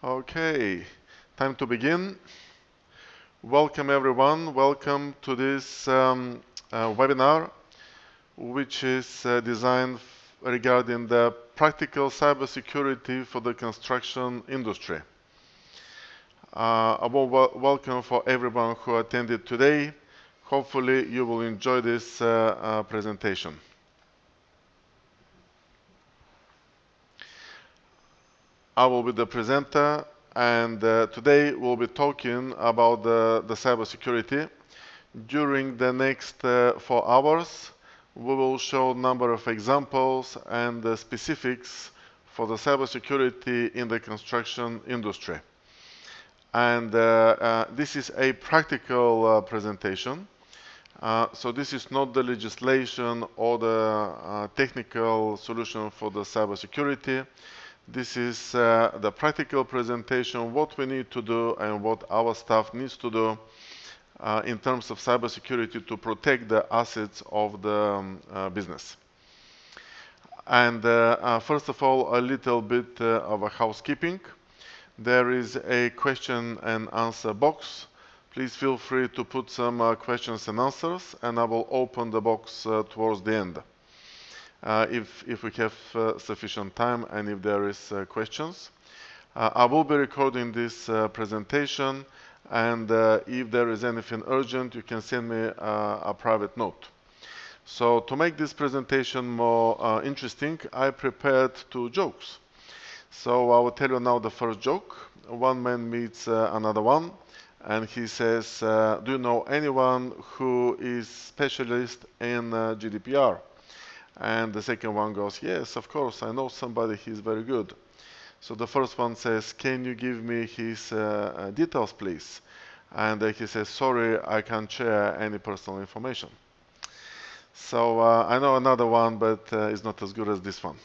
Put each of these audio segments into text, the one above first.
Okay, time to begin. Welcome everyone. Welcome to this webinar, which is designed regarding the practical cybersecurity for the construction industry. A warm welcome for everyone who attended today. Hopefully you will enjoy this presentation. I will be the presenter, and today we'll be talking about the cybersecurity. During the next 4 hours, we will show a number of examples and specifics for the cybersecurity in the construction industry. And this is a practical presentation. So this is not the legislation or the technical solution for the cybersecurity. This is the practical presentation, what we need to do and what our staff needs to do in terms of cybersecurity to protect the assets of the business. And first of all, a little bit of a housekeeping. There is a question and answer box. Please feel free to put some questions and answers, and I will open the box towards the end. If we have sufficient time and if there is questions. I will be recording this presentation, and if there is anything urgent, you can send me a private note. So to make this presentation more interesting, I prepared 2 jokes. So I will tell you now the first joke. One man meets another one, and he says, do you know anyone who is specialist in GDPR? And the second one goes, yes, of course, I know somebody, he's very good. So the first one says, can you give me his details, please? And he says, sorry, I can't share any personal information. So I know another one, but it's not as good as this one.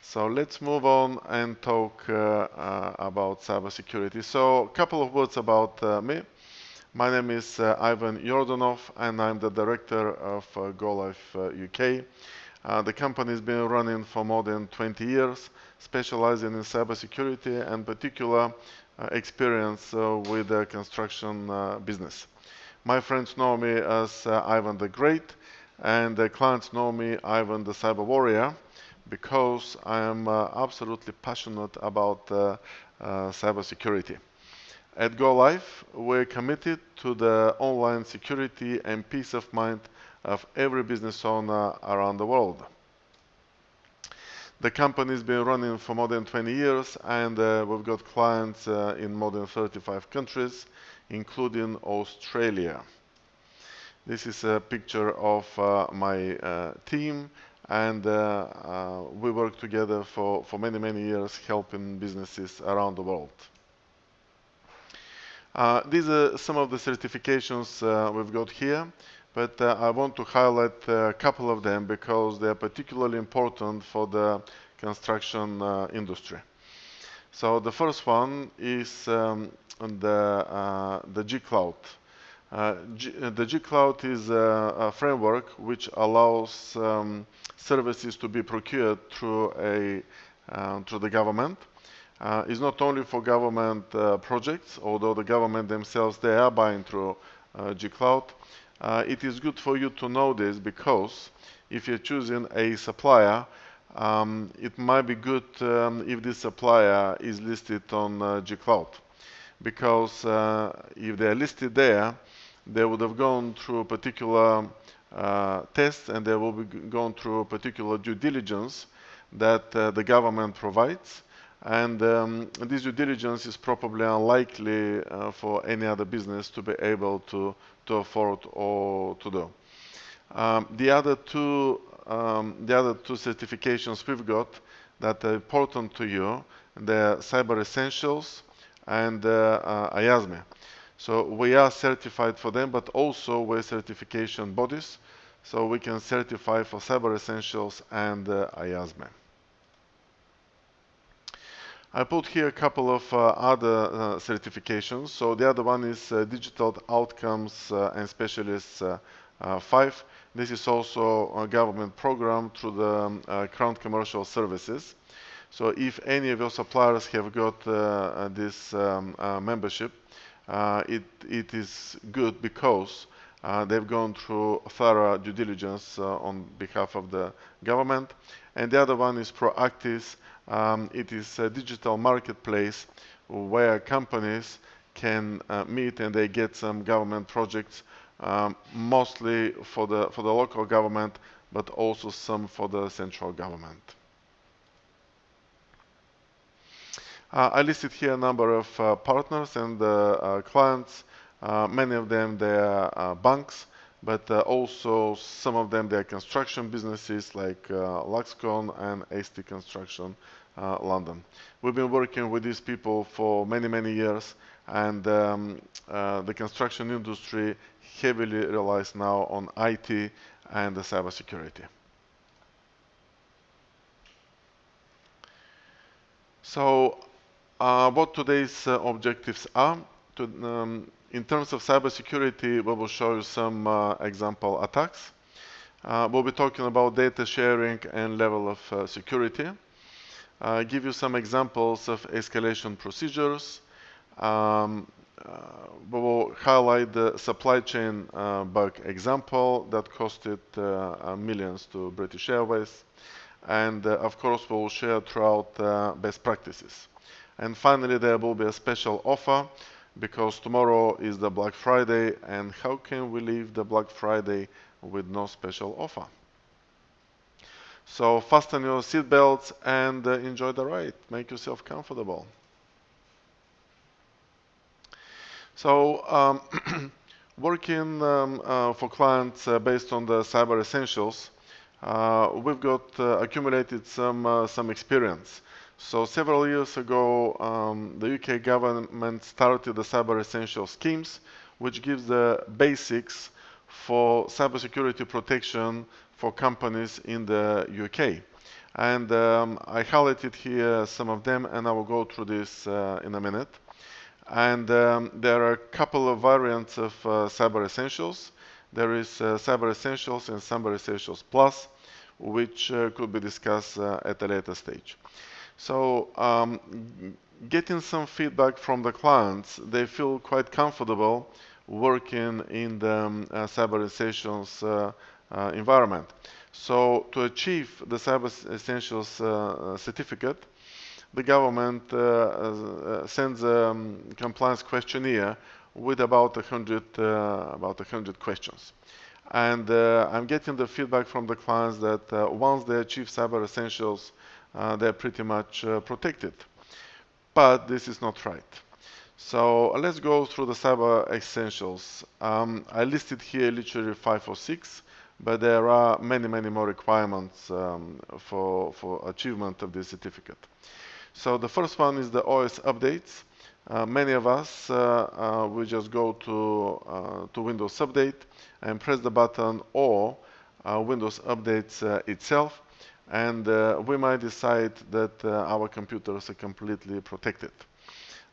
So let's move on and talk about cybersecurity. So a couple of words about me. My name is Ivan Yordanov, and I'm the director of GoLife UK. The company has been running for more than 20 years, specializing in cybersecurity and particular experience with the construction business. My friends know me as Ivan the Great, and the clients know me Ivan the Cyber Warrior, because I am absolutely passionate about cybersecurity. At GoLife, we're committed to the online security and peace of mind of every business owner around the world. The company's been running for more than 20 years, and we've got clients in more than 35 countries, including Australia. This is a picture of my team, and we work together for many, many years helping businesses around the world. These are some of the certifications we've got here, but I want to highlight a couple of them because they are particularly important for the construction industry. So the first one is the GCloud. The GCloud is a framework which allows services to be procured through the government. It's not only for government projects, although the government themselves, they are buying through GCloud. It is good for you to know this because if you're choosing a supplier, it might be good if this supplier is listed on GCloud. Because if they're listed there, they would have gone through a particular test, and they will be gone through a particular due diligence that the government provides. And this due diligence is probably unlikely for any other business to be able to afford or to do. The other two certifications we've got that are important to you, the Cyber Essentials and IASME. So we are certified for them, but also we're certification bodies, so we can certify for Cyber Essentials and IASME. I put here a couple of other certifications. So the other one is Digital Outcomes and Specialists 5. This is also a government program through the Crown Commercial Services. So if any of your suppliers have got this membership, it is good because they've gone through thorough due diligence on behalf of the government. And the other one is Proactis. It is a digital marketplace where companies can meet and they get some government projects, mostly for the local government, but also some for the central government. I listed here a number of partners and clients. Many of them they are banks, but also some of them they are construction businesses like Luxcon and AST Construction London. We've been working with these people for many years, and the construction industry heavily relies now on IT and the cybersecurity. So what today's objectives are. In terms of cybersecurity, we will show you some example attacks. We'll be talking about data sharing and level of security. Give you some examples of escalation procedures. We will highlight the supply chain bug example that costed millions to British Airways. And of course, we will share throughout best practices. And finally, there will be a special offer because tomorrow is the Black Friday, and how can we leave the Black Friday with no special offer? So fasten your seatbelts and enjoy the ride. Make yourself comfortable. So working for clients based on the Cyber Essentials, we've got accumulated some experience. So several years ago, the UK government started the Cyber Essentials schemes, which gives the basics for cybersecurity protection for companies in the UK. And I highlighted here some of them, and I will go through this in a minute. And there are a couple of variants of Cyber Essentials. There is Cyber Essentials and Cyber Essentials Plus, which could be discussed at a later stage. So getting some feedback from the clients, they feel quite comfortable working in the Cyber Essentials environment. So to achieve the Cyber Essentials certificate, the government sends a compliance questionnaire with about 100 questions. And I'm getting the feedback from the clients that once they achieve Cyber Essentials, they're pretty much protected. But this is not right. So let's go through the Cyber Essentials. I listed here literally 5 or 6, but there are many more requirements for achievement of this certificate. So the first one is the OS updates. Many of us, we just go to Windows Update and press the button, or Windows Updates itself, and we might decide that our computers are completely protected.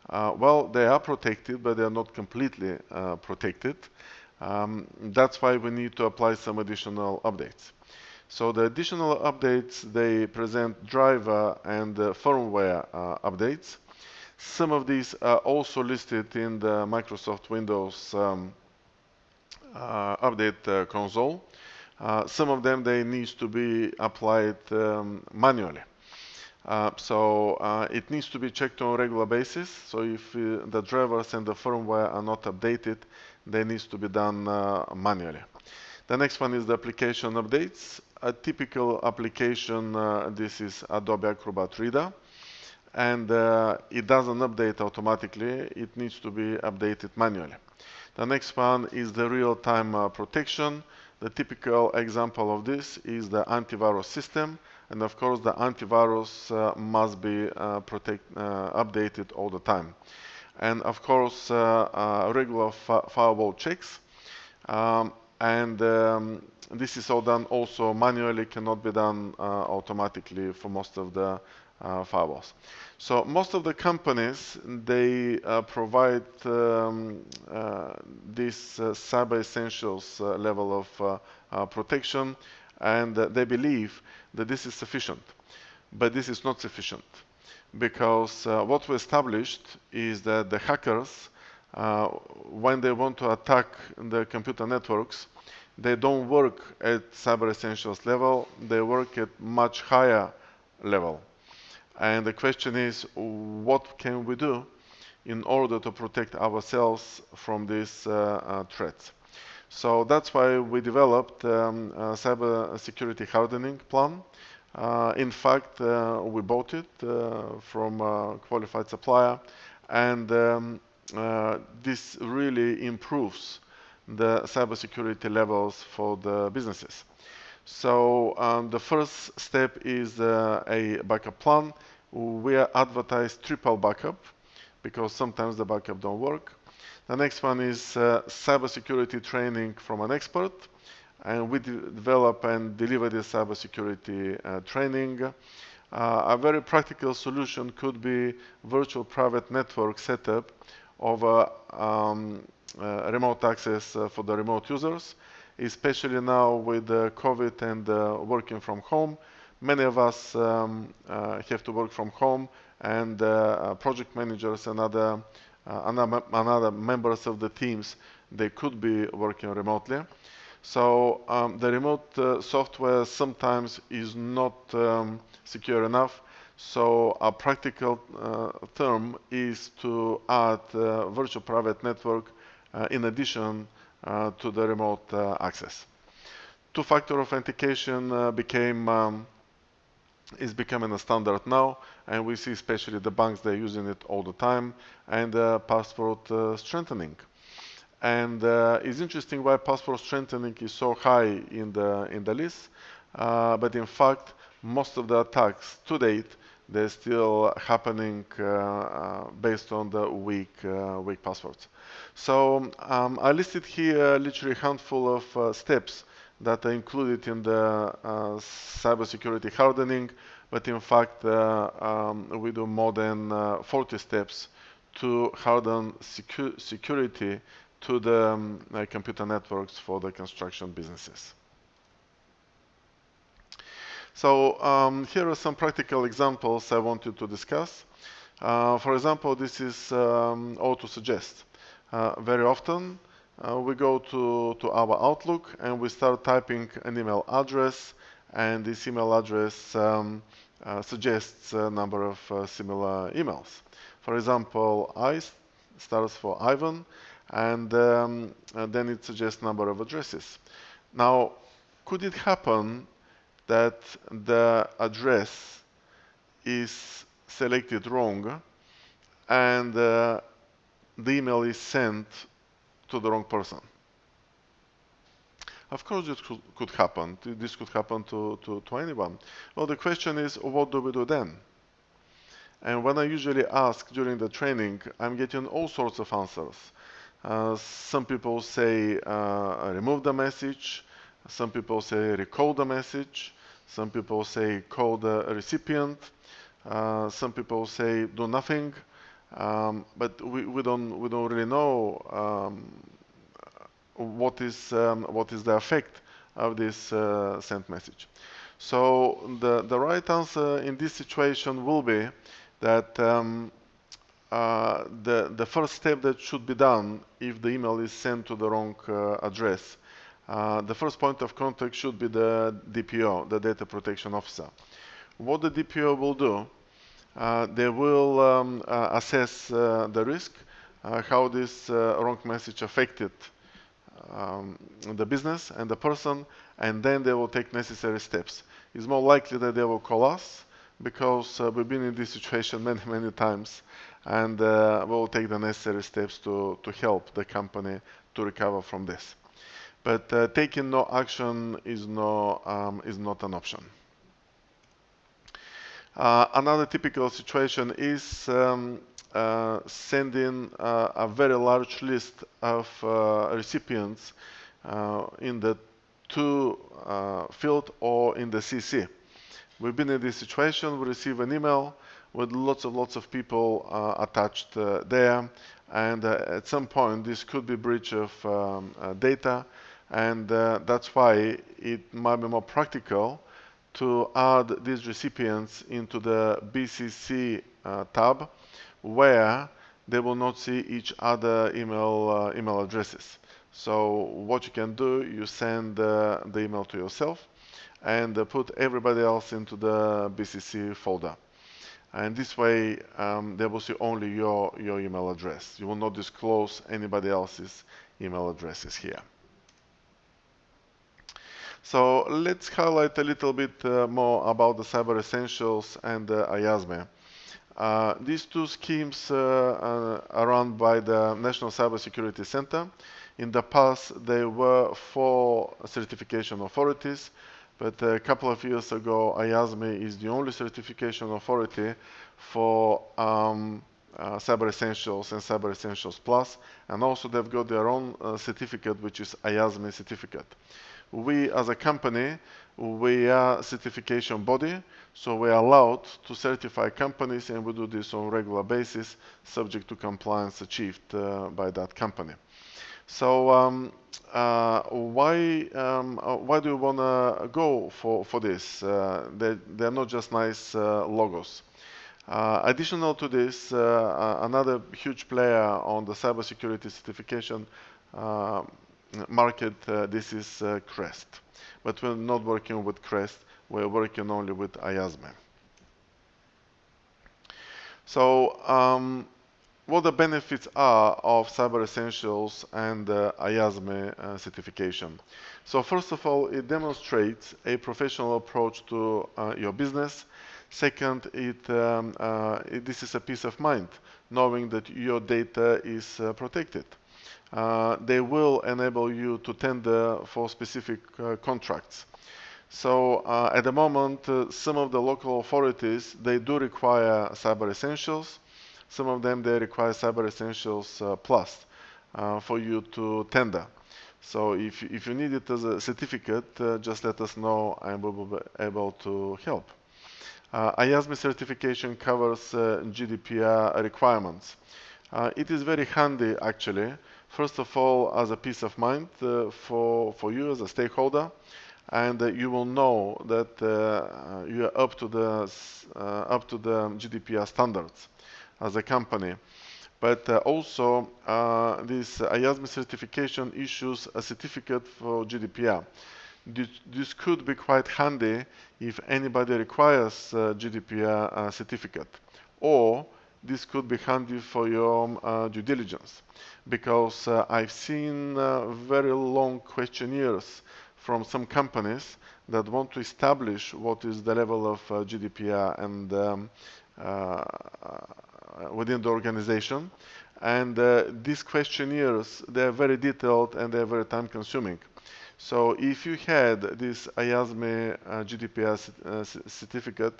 Well, they are protected, but they are not completely protected. That's why we need to apply some additional updates. So the additional updates, they present driver and firmware updates. Some of these are also listed in the Microsoft Windows update console. Some of them, they need to be applied manually. So it needs to be checked on a regular basis. So if the drivers and the firmware are not updated, they need to be done manually. The next one is the application updates. A typical application, this is Adobe Acrobat Reader, and it doesn't update automatically. It needs to be updated manually. The next one is the real-time protection. The typical example of this is the antivirus system, and of course the antivirus must be updated all the time. And of course regular firewall checks, and this is all done also manually, cannot be done automatically for most of the firewalls. So most of the companies, they provide this Cyber Essentials level of protection, and they believe that this is sufficient. But this is not sufficient, because what we established is that the hackers, when they want to attack the computer networks, they don't work at Cyber Essentials level, they work at much higher level. And the question is, what can we do in order to protect ourselves from these threats? So that's why we developed a cyber security hardening plan. In fact, we bought it from a qualified supplier, and this really improves the cybersecurity levels for the businesses. So the first step is a backup plan. We advertise triple backup because sometimes the backup don't work. The next one is cybersecurity training from an expert, and we develop and deliver this cybersecurity training. A very practical solution could be virtual private network setup of remote access for the remote users, especially now with COVID and working from home. Many of us have to work from home, and project managers and other members of the teams, they could be working remotely. So the remote software sometimes is not secure enough. So a practical term is to add virtual private network in addition to the remote access. Two-factor authentication is becoming a standard now, and we see especially the banks, they're using it all the time, and password strengthening. And it's interesting why password strengthening is so high in the list, but in fact, most of the attacks to date, they're still happening based on the weak passwords. So I listed here literally a handful of steps that are included in the cybersecurity hardening, but in fact we do more than 40 steps to harden security to the computer networks for the construction businesses. So here are some practical examples I wanted to discuss. For example, this is auto-suggest. Very often we go to our Outlook and we start typing an email address, and this email address suggests a number of similar emails. For example, I stands for Ivan, and then it suggests number of addresses. Now, could it happen that the address is selected wrong and the email is sent to the wrong person? Of course it could happen. This could happen to anyone. Well, the question is, what do we do then? And when I usually ask during the training, I'm getting all sorts of answers. Some people say remove the message, some people say recall the message, some people say call the recipient, some people say do nothing, but we don't really know what is the effect of this sent message. So the right answer in this situation will be that the first step that should be done if the email is sent to the wrong address, the first point of contact should be the DPO, the Data Protection Officer. What the DPO will do, they will assess the risk, how this wrong message affected the business and the person, and then they will take necessary steps. It's more likely that they will call us, because we've been in this situation many times, and we'll take the necessary steps to help the company to recover from this. But taking no action is not an option. Another typical situation is sending a very large list of recipients in the to field or in the CC. We've been in this situation. We receive an email with lots of people attached there, and at some point this could be breach of data, and that's why it might be more practical to add these recipients into the BCC tab, where they will not see each other email addresses. So what you can do, you send the email to yourself and put everybody else into the BCC folder. And this way, they will see only your email address. You will not disclose anybody else's email addresses here. So let's highlight a little bit more about the Cyber Essentials and IASME. These two schemes are run by the National Cybersecurity Center. In the past, there were 4 certification authorities, but a couple of years ago, IASME is the only certification authority for Cyber Essentials and Cyber Essentials Plus, and also they've got their own certificate, which is IASME certificate. We, as a company, we are a certification body, so we are allowed to certify companies, and we do this on a regular basis, subject to compliance achieved by that company. So why do you want to go for this? They're not just nice logos. Additional to this, another huge player on the cybersecurity certification market, this is Crest. But we're not working with Crest, we're working only with IASME. So what the benefits are of Cyber Essentials and IASME certification. So first of all, it demonstrates a professional approach to your business. Second, this is a peace of mind, knowing that your data is protected. They will enable you to tender for specific contracts. So at the moment, some of the local authorities, they do require Cyber Essentials. Some of them, they require Cyber Essentials Plus for you to tender. So if you need it as a certificate, just let us know and we will be able to help. IASME certification covers GDPR requirements. It is very handy, actually. First of all, as a peace of mind for you as a stakeholder, and you will know that you are up to the GDPR standards as a company. But also, this IASME certification issues a certificate for GDPR. This could be quite handy if anybody requires a GDPR certificate, or this could be handy for your due diligence, because I've seen very long questionnaires from some companies that want to establish what is the level of GDPR and within the organization. And these questionnaires, they're very detailed and they're very time consuming. So if you had this IASME GDPR certificate,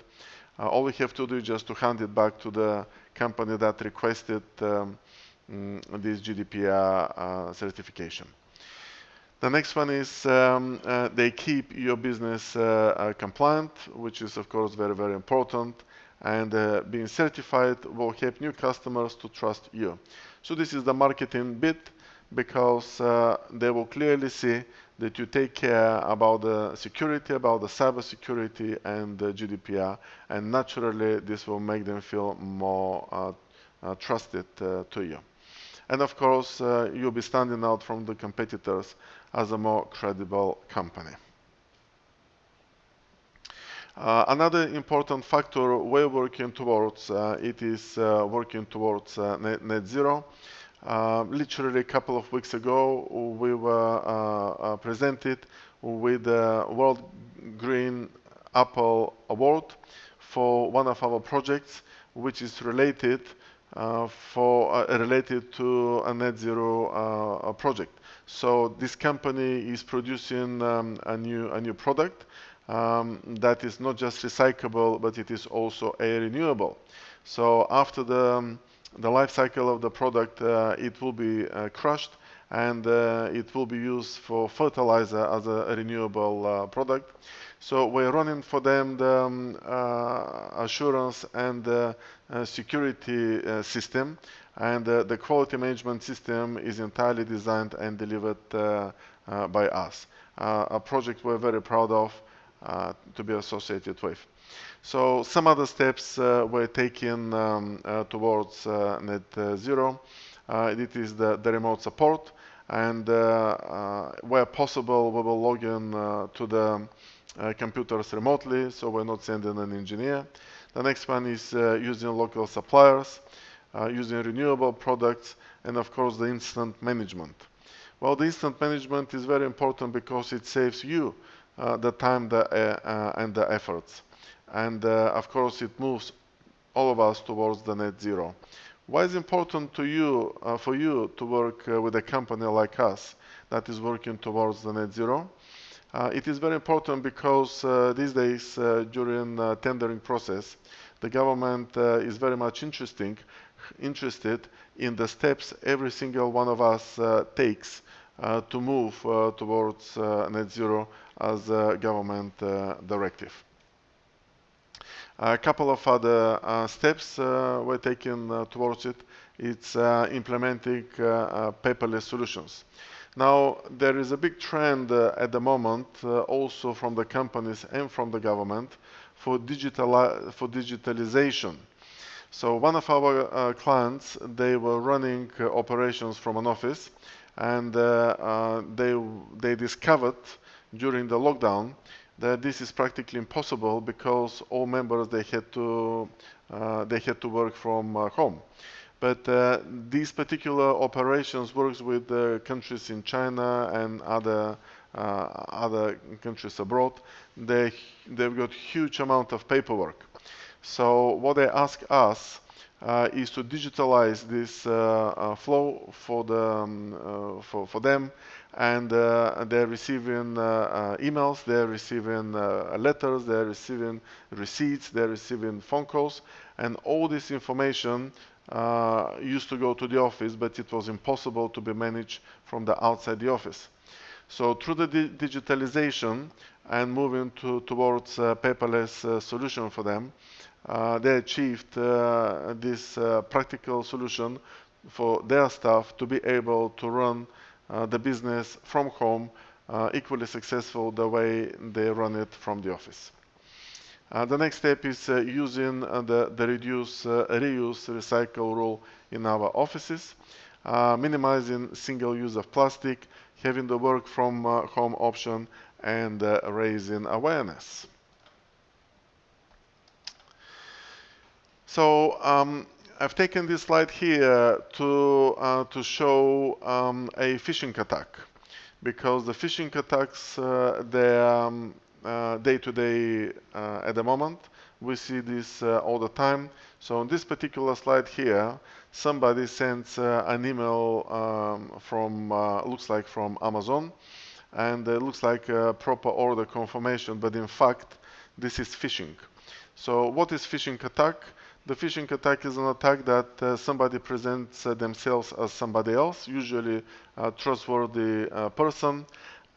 all we have to do is just to hand it back to the company that requested this GDPR certification. The next one is they keep your business compliant, which is of course very, very important. And being certified will help new customers to trust you. So this is the marketing bit, because they will clearly see that you take care about the security, about the cyber security and the GDPR, and naturally this will make them feel more trusted to you. And of course, you'll be standing out from the competitors as a more credible company. Another important factor we're working towards, it is working towards net zero. Literally a couple of weeks ago, we were presented with the World Green Apple Award for one of our projects, which is related to a net zero project. So this company is producing a new product that is not just recyclable, but it is also a renewable. So after the life cycle of the product, it will be crushed and it will be used for fertilizer as a renewable product. So we're running for them the assurance and security system, and the quality management system is entirely designed and delivered by us. A project we're very proud of, to be associated with. So some other steps were taken towards net zero. It is the remote support, and where possible we will log in to the computers remotely, so we're not sending an engineer. The next one is using local suppliers, using renewable products, and of course the instant management. Well, the instant management is very important because it saves you the time and the efforts. And of course it moves all of us towards the net zero. Why is it important to you, for you to work with a company like us that is working towards the net zero? It is very important because these days during tendering process, the government is very much interested in the steps every single one of us takes to move towards net zero as a government directive. A couple of other steps were taken towards it. It's implementing paperless solutions. Now, there is a big trend at the moment, also from the companies and from the government, for digitalization. So one of our clients, they were running operations from an office, and they discovered during the lockdown that this is practically impossible because all members they had to work from home. But these particular operations works with countries in China and other countries abroad. They've got huge amount of paperwork. So what they ask us is to digitalize this flow for them, and they're receiving emails, they're receiving letters, they're receiving receipts, they're receiving phone calls, and all this information used to go to the office, but it was impossible to be managed from the outside the office. So through the digitalization and moving towards a paperless solution for them, they achieved this practical solution for their staff to be able to run the business from home equally successful the way they run it from the office. The next step is using the reduce, reuse, recycle rule in our offices, minimizing single use of plastic, having the work from home option, and raising awareness. So I've taken this slide here to show a phishing attack, because the phishing attacks they are day-to-day at the moment. We see this all the time. So on this particular slide here, somebody sends an email from looks like from Amazon, and it looks like a proper order confirmation, but in fact this is phishing. So what is phishing attack? The phishing attack is an attack that somebody presents themselves as somebody else, usually a trustworthy person,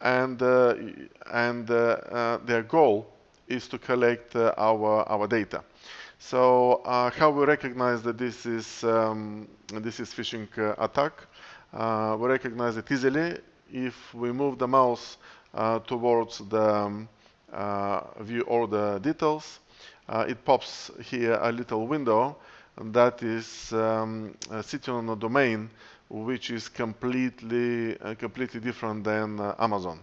and their goal is to collect our data. So how we recognize that this is phishing attack? We recognize it easily if we move the mouse towards the view order details. It pops here a little window that is sitting on a domain which is completely different than Amazon.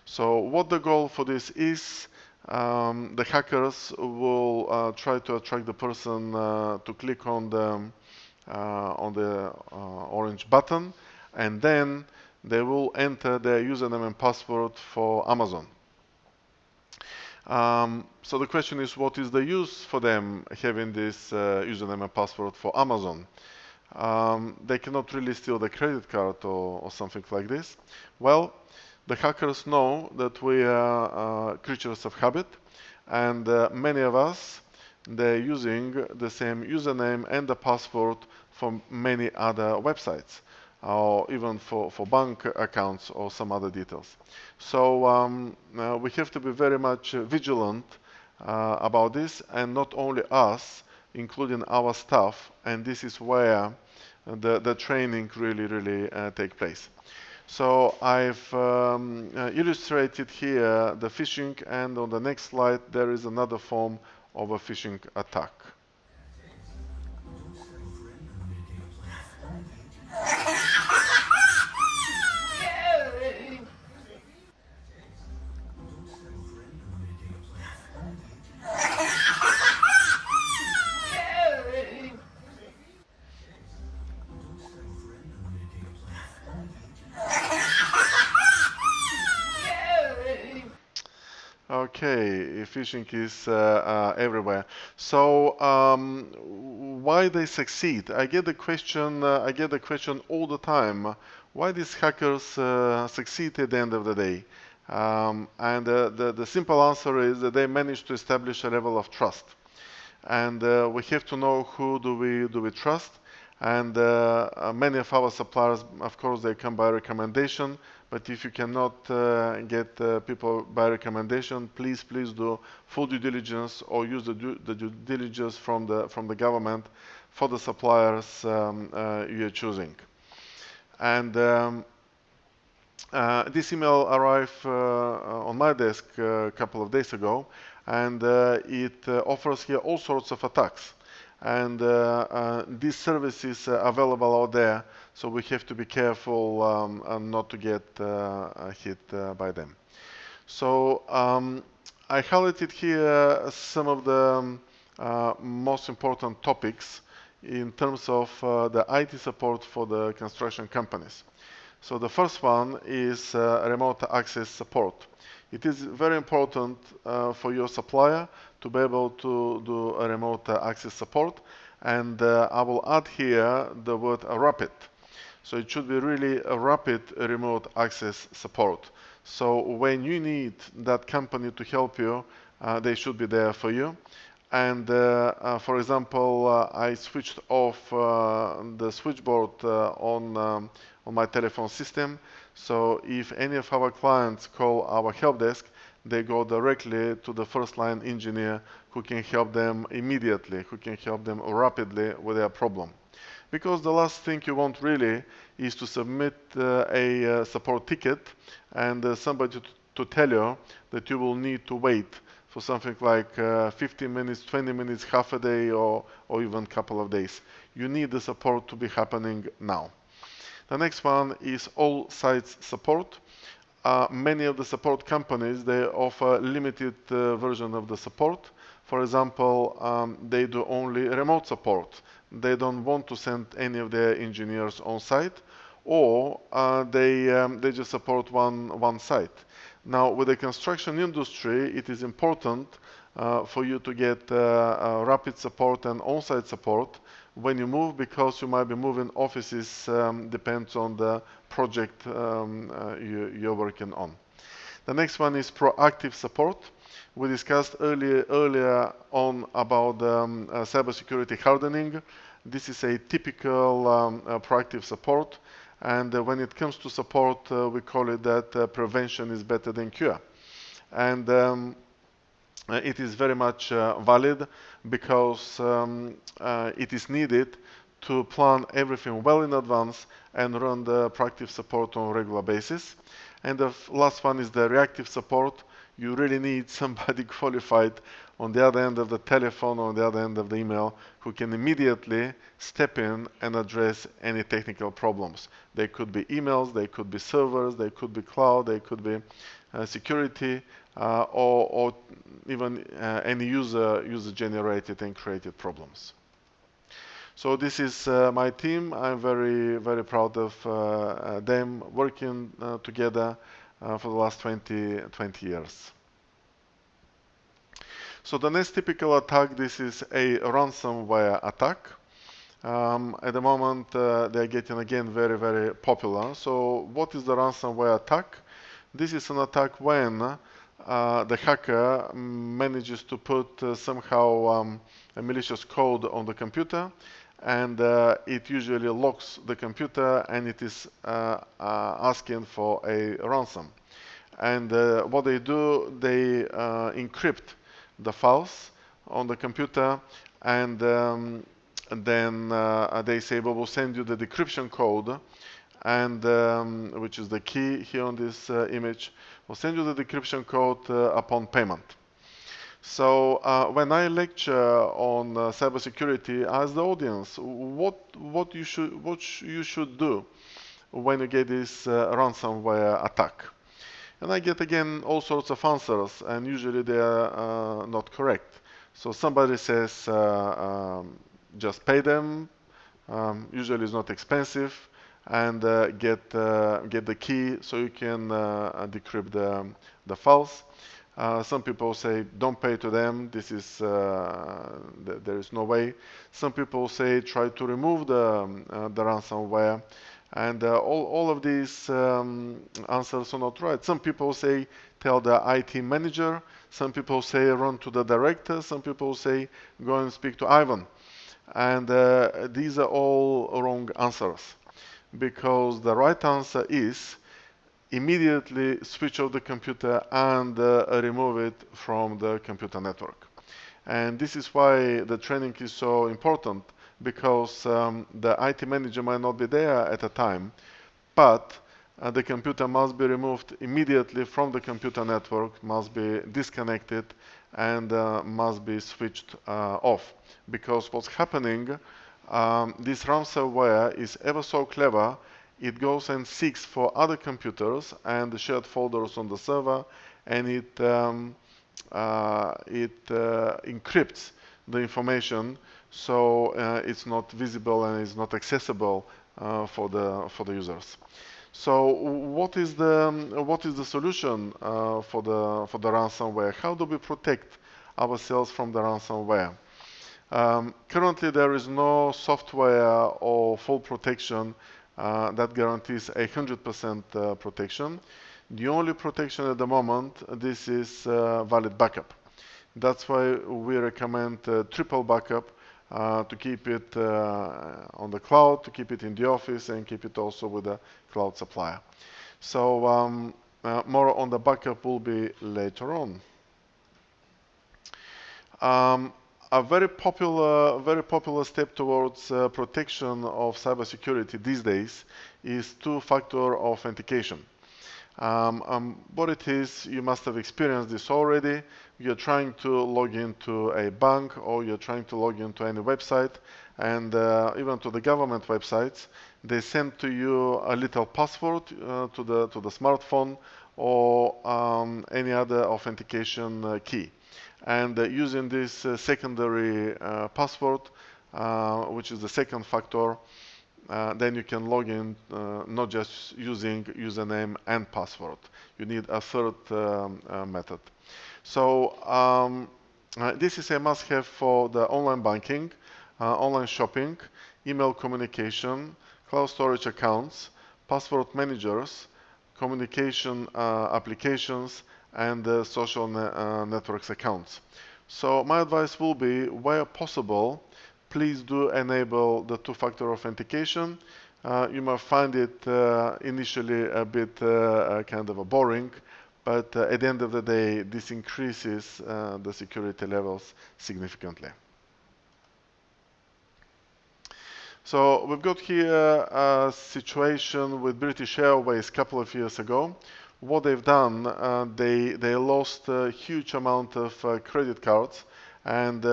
So what the goal for this is, the hackers will try to attract the person to click on the orange button, and then they will enter their username and password for Amazon. So the question is, what is the use for them having this username and password for Amazon? They cannot really steal the credit card or something like this. Well, the hackers know that we are creatures of habit, and many of us, they're using the same username and the password for many other websites, or even for bank accounts or some other details. So we have to be very much vigilant about this, and not only us, including our staff, and this is where the training really take place. So I've illustrated here the phishing, and on the next slide there is another form of a phishing attack. Okay, phishing is everywhere. So why they succeed? I get the question. I get the question all the time. Why these hackers succeed at the end of the day? And the simple answer is that they manage to establish a level of trust. And we have to know who do we trust. And many of our suppliers, of course, they come by recommendation. But if you cannot get people by recommendation, please do full due diligence or use the due diligence from the government for the suppliers you are choosing. And this email arrived on my desk a couple of days ago, and it offers here all sorts of attacks. And this service is available out there, so we have to be careful not to get hit by them. So I highlighted here some of the most important topics in terms of the IT support for the construction companies. So the first one is remote access support. It is very important for your supplier to be able to do a remote access support, and I will add here the word rapid. So it should be really a rapid remote access support. So when you need that company to help you, they should be there for you. And for example, I switched off the switchboard on my telephone system. So if any of our clients call our help desk, they go directly to the first line engineer who can help them immediately, who can help them rapidly with their problem. Because the last thing you want really is to submit a support ticket and somebody to tell you that you will need to wait for something like 15 minutes, 20 minutes, half a day, or even a couple of days. You need the support to be happening now. The next one is all sites support. Many of the support companies, they offer limited version of the support. For example, they do only remote support. They don't want to send any of their engineers on site, or they just support one site. Now, with the construction industry, it is important for you to get rapid support and on-site support when you move, because you might be moving offices, depends on the project you're working on. The next one is proactive support. We discussed earlier on about cybersecurity hardening. This is a typical proactive support, and when it comes to support, we call it that prevention is better than cure. And it is very much valid, because it is needed to plan everything well in advance and run the proactive support on a regular basis. And the last one is the reactive support. You really need somebody qualified on the other end of the telephone or on the other end of the email who can immediately step in and address any technical problems. They could be emails, they could be servers, they could be cloud, they could be security, or even any user-generated and created problems. So this is my team. I'm very proud of them working together for the last 20 years. So the next typical attack, this is a ransomware attack. At the moment, they're getting again very popular. So what is the ransomware attack? This is an attack when the hacker manages to put somehow a malicious code on the computer, and it usually locks the computer, and it is asking for a ransom. And what they do, they encrypt the files on the computer, and then they say, we will send you the decryption code, and which is the key here on this image, will send you the decryption code upon payment. So when I lecture on cybersecurity, I ask the audience what you should do when you get this ransomware attack. And I get again all sorts of answers, and usually they are not correct. So somebody says just pay them. Usually it's not expensive, and get the key so you can decrypt the files. Some people say don't pay to them. This is there is no way. Some people say try to remove the ransomware, and all of these answers are not right. Some people say tell the IT manager. Some people say run to the director. Some people say go and speak to Ivan. And these are all wrong answers, because the right answer is immediately switch off the computer and remove it from the computer network. And this is why the training is so important, because the IT manager might not be there at a time, but the computer must be removed immediately from the computer network, must be disconnected, and must be switched off. Because what's happening, this ransomware is ever so clever. It goes and seeks for other computers and the shared folders on the server, and it encrypts the information, so it's not visible and it's not accessible for the users. So what is the solution for the ransomware? How do we protect ourselves from the ransomware? Currently, there is no software or full protection that guarantees 100% protection. The only protection at the moment, this is valid backup. That's why we recommend triple backup to keep it on the cloud, to keep it in the office, and keep it also with a cloud supplier. So more on the backup will be later on. A very popular step towards protection of cybersecurity these days is two-factor authentication. What it is, you must have experienced this already. You're trying to log into a bank, or you're trying to log into any website, and even to the government websites, they send to you a little password to the smartphone, or any other authentication key. And using this secondary password, which is the second factor, then you can log in not just using username and password. You need a third method. So this is a must-have for the online banking, online shopping, email communication, cloud storage accounts, password managers, communication applications, and social networks accounts. So my advice will be, where possible, please do enable the two-factor authentication. You might find it initially a bit kind of boring, but at the end of the day, this increases the security levels significantly. So we've got here a situation with British Airways a couple of years ago. What they've done, they lost a huge amount of credit cards, and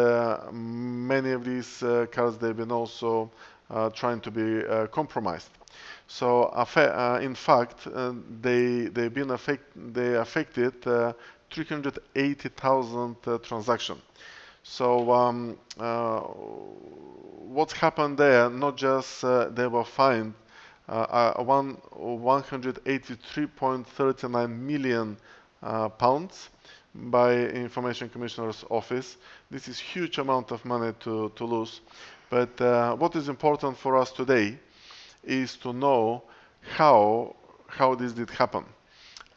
many of these cards, they've been also trying to be compromised. So in fact, they affected 380,000 transactions. So what's happened there? Not just they were fined 183.39 million pounds by Information Commissioner's Office. This is huge amount of money to lose. But what is important for us today is to know how this did happen.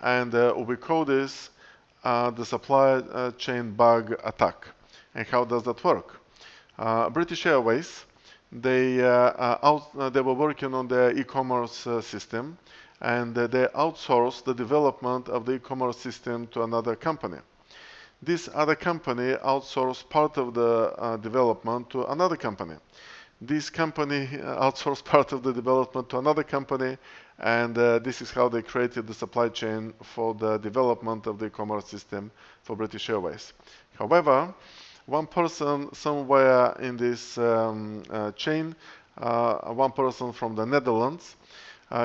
And we call this the supply chain bug attack. And how does that work? British Airways, they were working on their e-commerce system, and they outsourced the development of the e-commerce system to another company. This other company outsourced part of the development to another company. This company outsourced part of the development to another company, and this is how they created the supply chain for the development of the e-commerce system for British Airways. However, one person somewhere in this chain, one person from the Netherlands,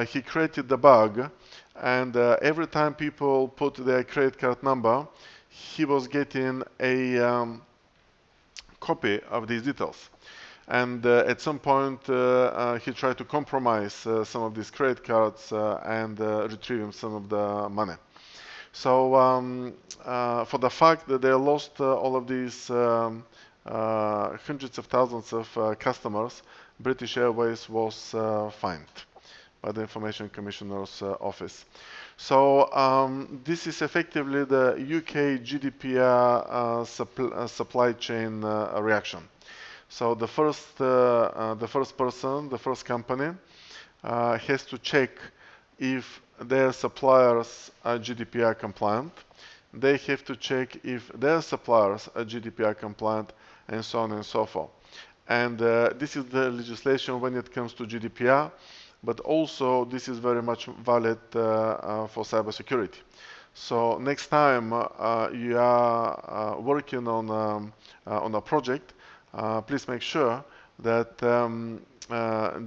he created the bug, and every time people put their credit card number, he was getting a copy of these details. And at some point, he tried to compromise some of these credit cards and retrieve some of the money. So for the fact that they lost all of these hundreds of thousands of customers, British Airways was fined by the Information Commissioner's Office. So this is effectively the UK GDPR supply chain reaction. So the first person, the first company, has to check if their suppliers are GDPR compliant. They have to check if their suppliers are GDPR compliant, and so on and so forth. And this is the legislation when it comes to GDPR, but also this is very much valid for cybersecurity. So next time you are working on a project, please make sure that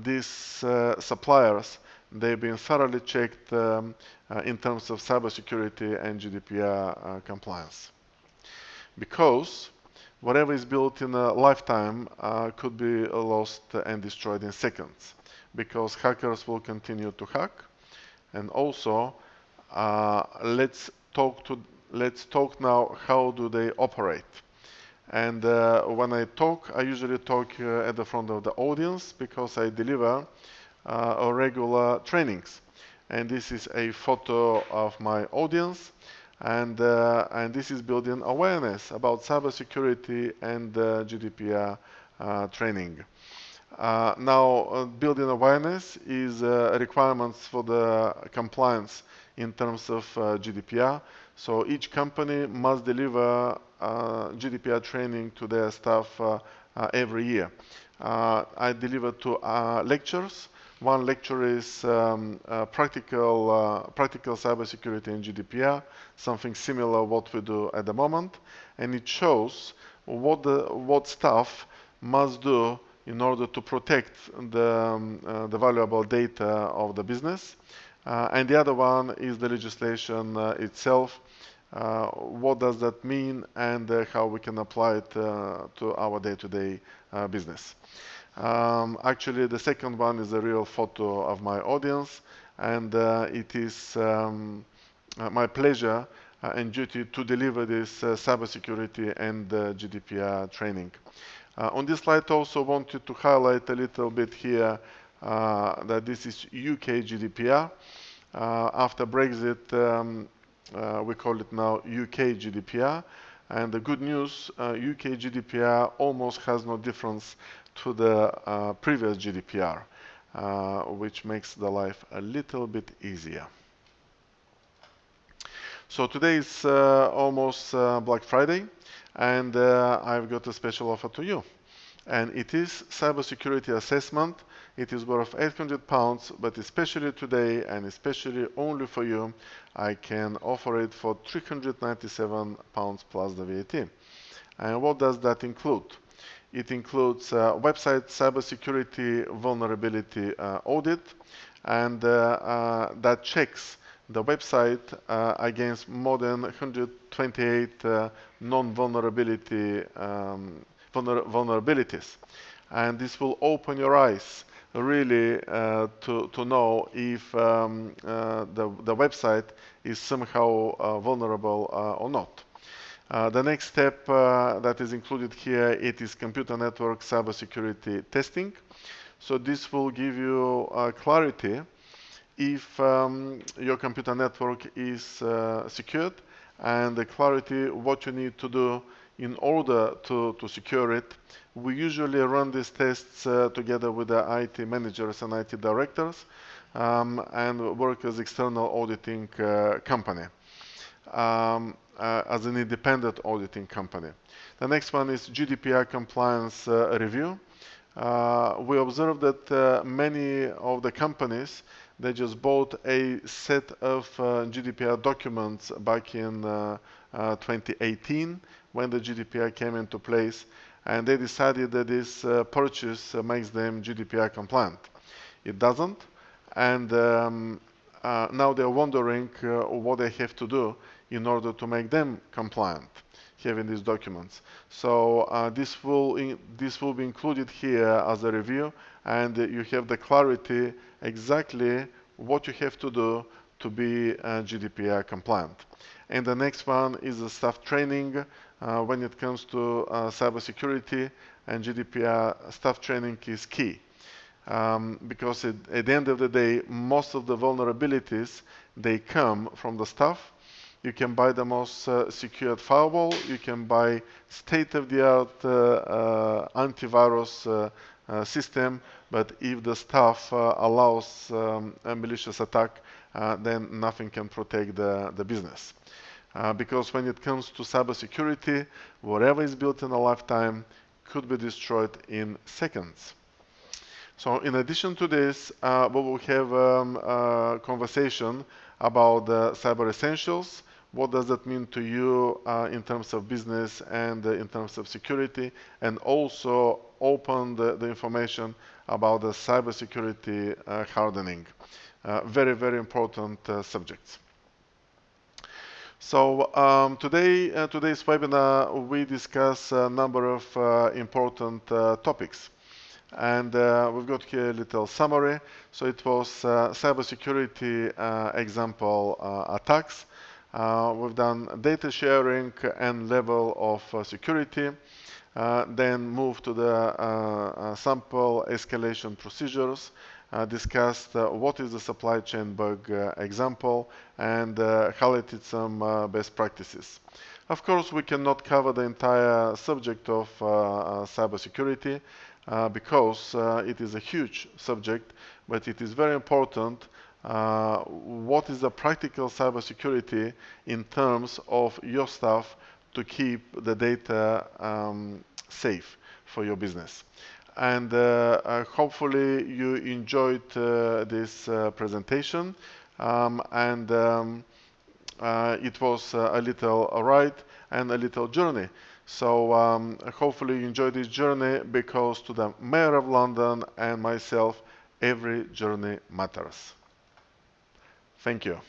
these suppliers, they've been thoroughly checked in terms of cybersecurity and GDPR compliance. Because whatever is built in a lifetime could be lost and destroyed in seconds, because hackers will continue to hack. And also, let's talk now, how do they operate? And when I talk, I usually talk at the front of the audience, because I deliver regular trainings. And this is a photo of my audience, and this is building awareness about cybersecurity and GDPR training. Now, building awareness is requirements for the compliance in terms of GDPR. So each company must deliver GDPR training to their staff every year. I deliver 2 lectures. One lecture is practical cybersecurity and GDPR, something similar what we do at the moment, and it shows what staff must do in order to protect the valuable data of the business. And the other one is the legislation itself. What does that mean, and how we can apply it to our day-to-day business. Actually, the second one is a real photo of my audience, and it is my pleasure and duty to deliver this cybersecurity and GDPR training. On this slide, I also wanted to highlight a little bit here that this is UK GDPR. After Brexit, we call it now UK GDPR. And the good news, UK GDPR almost has no difference to the previous GDPR, which makes the life a little bit easier. So today is almost Black Friday, and I've got a special offer to you. And it is cybersecurity assessment. It is worth £800, but especially today, and especially only for you, I can offer it for £397 plus the VAT. And what does that include? It includes website cybersecurity vulnerability audit, and that checks the website against more than 128 non-vulnerability vulnerabilities. And this will open your eyes really to know if the website is somehow vulnerable or not. The next step that is included here, it is computer network cybersecurity testing. So this will give you clarity if your computer network is secured, and the clarity what you need to do in order to secure it. We usually run these tests together with the IT managers and IT directors and work as external auditing company, as an independent auditing company. The next one is GDPR compliance review. we observed that many of the companies, they just bought a set of GDPR documents back in 2018 when the GDPR came into place, and they decided that this purchase makes them GDPR compliant. It doesn't, and now they're wondering what they have to do in order to make them compliant, having these documents. So this will be included here as a review, and you have the clarity exactly what you have to do to be GDPR compliant. And the next one is the staff training. When it comes to cybersecurity and GDPR, staff training is key. Because at the end of the day, most of the vulnerabilities, they come from the staff. You can buy the most secured firewall, you can buy state-of-the-art antivirus system, but if the staff allows a malicious attack, then nothing can protect the business. Because when it comes to cybersecurity, whatever is built in a lifetime could be destroyed in seconds. So in addition to this, we will have a conversation about the Cyber Essentials. What does that mean to you in terms of business and in terms of security, and also open the information about the cybersecurity hardening. Very, very important subjects. So today's webinar, we discuss a number of important topics. And we've got here a little summary. So it was cybersecurity example attacks. We've done data sharing and level of security. Then moved to the sample escalation procedures. Discussed what is the supply chain bug example, and highlighted some best practices. Of course, we cannot cover the entire subject of cybersecurity because it is a huge subject, but it is very important what is the practical cybersecurity in terms of your staff to keep the data safe for your business. And hopefully you enjoyed this presentation, and it was a little ride and a little journey. So hopefully you enjoyed this journey, because to the Mayor of London and myself, every journey matters. Thank you.